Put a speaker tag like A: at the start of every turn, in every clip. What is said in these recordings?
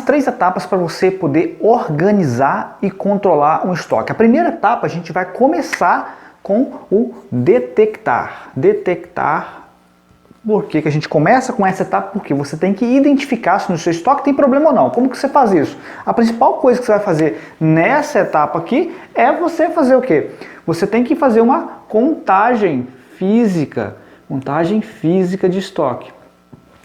A: três etapas para você poder organizar e controlar um estoque. A primeira etapa a gente vai começar com o detectar. Detectar. Por que a gente começa com essa etapa? Porque você tem que identificar se no seu estoque tem problema ou não. Como que você faz isso? A principal coisa que você vai fazer nessa etapa aqui é você fazer o quê? Você tem que fazer uma contagem física de estoque.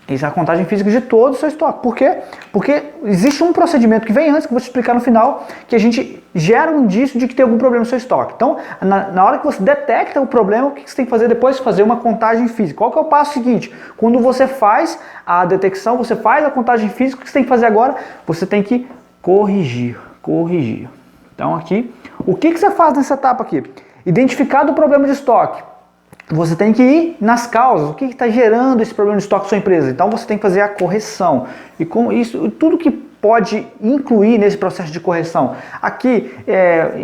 A: Isso é a contagem física de todo o seu estoque. Por quê? Porque existe um procedimento que vem antes, que eu vou te explicar no final, que a gente gera um indício de que tem algum problema no seu estoque. Então, na hora que você detecta o problema, o que você tem que fazer depois? Fazer uma contagem física. Qual que é o passo seguinte? Quando você faz a detecção, você faz a contagem física, o que você tem que fazer agora? Você tem que corrigir. Então aqui, o que você faz nessa etapa aqui? Identificado o problema de estoque. Você tem que ir nas causas, o que está gerando esse problema de estoque da sua empresa. Então você tem que fazer a correção. E com isso, tudo que pode incluir nesse processo de correção. Aqui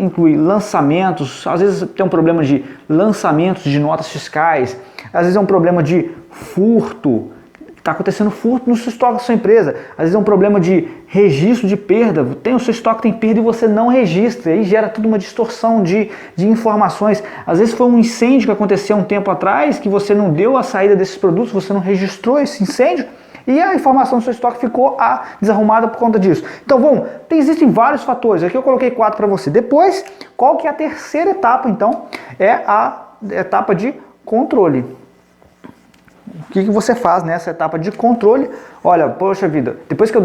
A: inclui lançamentos, às vezes tem um problema de lançamentos de notas fiscais, às vezes é um problema de furto. Está acontecendo furto no seu estoque da sua empresa. Às vezes é um problema de registro de perda. O seu estoque tem perda e você não registra. Aí gera tudo uma distorção de informações. Às vezes foi um incêndio que aconteceu um tempo atrás, que você não deu a saída desses produtos, você não registrou esse incêndio e a informação do seu estoque ficou desarrumada por conta disso. Então, existem vários fatores. Aqui eu coloquei 4 para você. Depois, qual que é a terceira etapa, então? É a etapa de controle. O que você faz nessa etapa de controle? Olha, poxa vida, depois que eu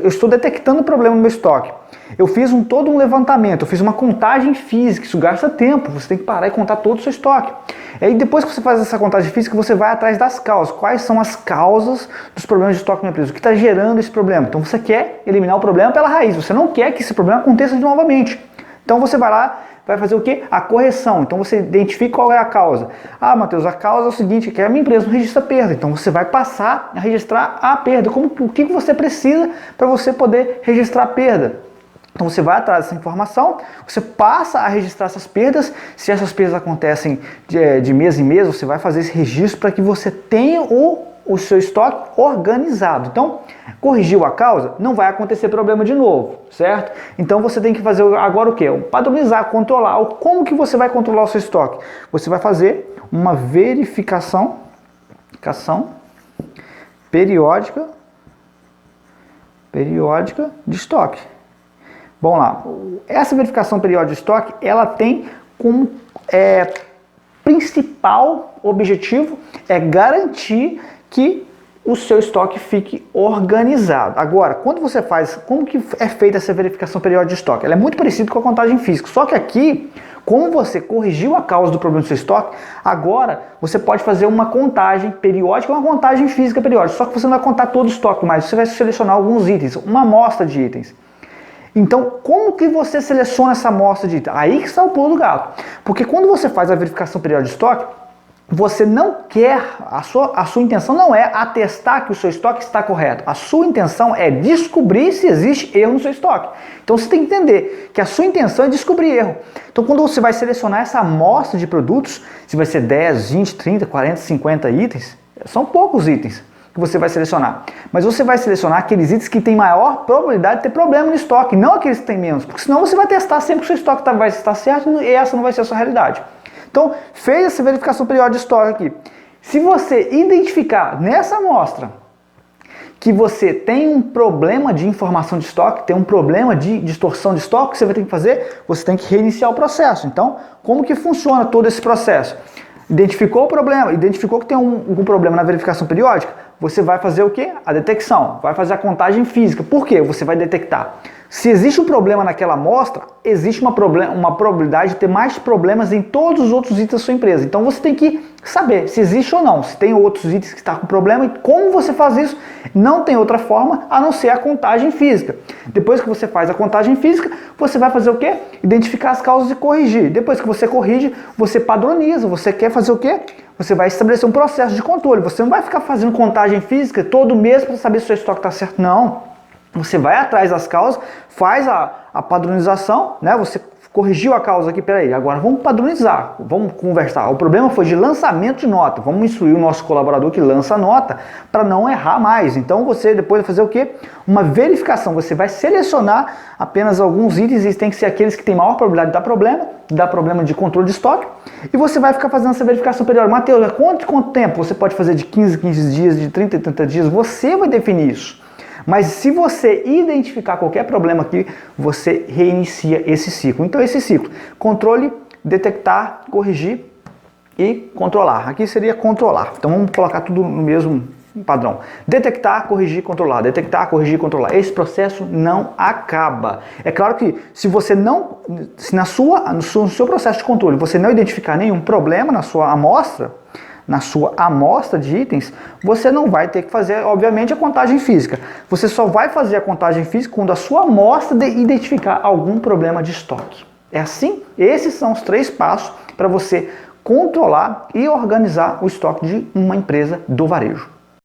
A: estou detectando o problema no meu estoque, eu fiz todo um levantamento, eu fiz uma contagem física, isso gasta tempo, você tem que parar e contar todo o seu estoque. E aí depois que você faz essa contagem física, você vai atrás das causas. Quais são as causas dos problemas de estoque na empresa? O que está gerando esse problema? Então você quer eliminar o problema pela raiz, você não quer que esse problema aconteça novamente. Então você vai lá, vai fazer o quê? A correção. Então você identifica qual é a causa. Ah, Matheus, a causa é o seguinte, que a minha empresa não registra perda. Então você vai passar a registrar a perda. O que você precisa para você poder registrar a perda? Então você vai atrás dessa informação, você passa a registrar essas perdas. Se essas perdas acontecem de mês em mês, você vai fazer esse registro para que você tenha o seu estoque organizado. Então, corrigiu a causa, não vai acontecer problema de novo, certo? Então você tem que fazer agora o quê? Padronizar, controlar. Como que você vai controlar o seu estoque? Você vai fazer uma verificação periódica de estoque. Vamos lá. Essa verificação periódica de estoque, ela tem como principal objetivo garantir que o seu estoque fique organizado. Agora, quando você faz, como que é feita essa verificação periódica de estoque? Ela é muito parecida com a contagem física, só que aqui, como você corrigiu a causa do problema do seu estoque, agora você pode fazer uma contagem periódica, uma contagem física periódica, só que você não vai contar todo o estoque, mas você vai selecionar alguns itens, uma amostra de itens. Então, como que você seleciona essa amostra de itens? Aí que está o pulo do gato. Porque quando você faz a verificação periódica de estoque, você não quer, a sua intenção não é atestar que o seu estoque está correto. A sua intenção é descobrir se existe erro no seu estoque. Então você tem que entender que a sua intenção é descobrir erro. Então quando você vai selecionar essa amostra de produtos, se vai ser 10, 20, 30, 40, 50 itens, são poucos itens que você vai selecionar. Mas você vai selecionar aqueles itens que têm maior probabilidade de ter problema no estoque, não aqueles que têm menos. Porque senão você vai testar sempre que o seu estoque vai estar certo e essa não vai ser a sua realidade. Então, fez essa verificação periódica de estoque aqui. Se você identificar nessa amostra que você tem um problema de informação de estoque, tem um problema de distorção de estoque, o que você vai ter que fazer? Você tem que reiniciar o processo. Então, como que funciona todo esse processo? Identificou o problema, identificou que tem algum problema na verificação periódica, você vai fazer o quê? A detecção, vai fazer a contagem física. Por quê? Você vai detectar. Se existe um problema naquela amostra, existe uma probabilidade de ter mais problemas em todos os outros itens da sua empresa. Então você tem que saber se existe ou não, se tem outros itens que estão com problema e como você faz isso. Não tem outra forma a não ser a contagem física. Depois que você faz a contagem física, você vai fazer o quê? Identificar as causas e corrigir. Depois que você corrige, você padroniza. Você quer fazer o quê? Você vai estabelecer um processo de controle. Você não vai ficar fazendo contagem física todo mês para saber se o seu estoque está certo, não. Você vai atrás das causas, faz a padronização, né? Você corrigiu a causa aqui, peraí, agora vamos padronizar, vamos conversar. O problema foi de lançamento de nota, vamos instruir o nosso colaborador que lança a nota para não errar mais. Então você depois vai fazer o quê? Uma verificação, você vai selecionar apenas alguns itens e tem que ser aqueles que têm maior probabilidade de dar problema de controle de estoque, e você vai ficar fazendo essa verificação periódica. Mateus, quanto tempo? Você pode fazer de 15 em 15 dias, de 30 em 30 dias, você vai definir isso. Mas se você identificar qualquer problema aqui, você reinicia esse ciclo. Então esse ciclo, controle, detectar, corrigir e controlar. Aqui seria controlar. Então vamos colocar tudo no mesmo padrão. Detectar, corrigir, controlar. Detectar, corrigir, controlar. Esse processo não acaba. É claro que se você não, se no seu processo de controle você não identificar nenhum problema na sua amostra de itens, você não vai ter que fazer, obviamente, a contagem física. Você só vai fazer a contagem física quando a sua amostra identificar algum problema de estoque. É assim? Esses são os 3 passos para você controlar e organizar o estoque de uma empresa do varejo.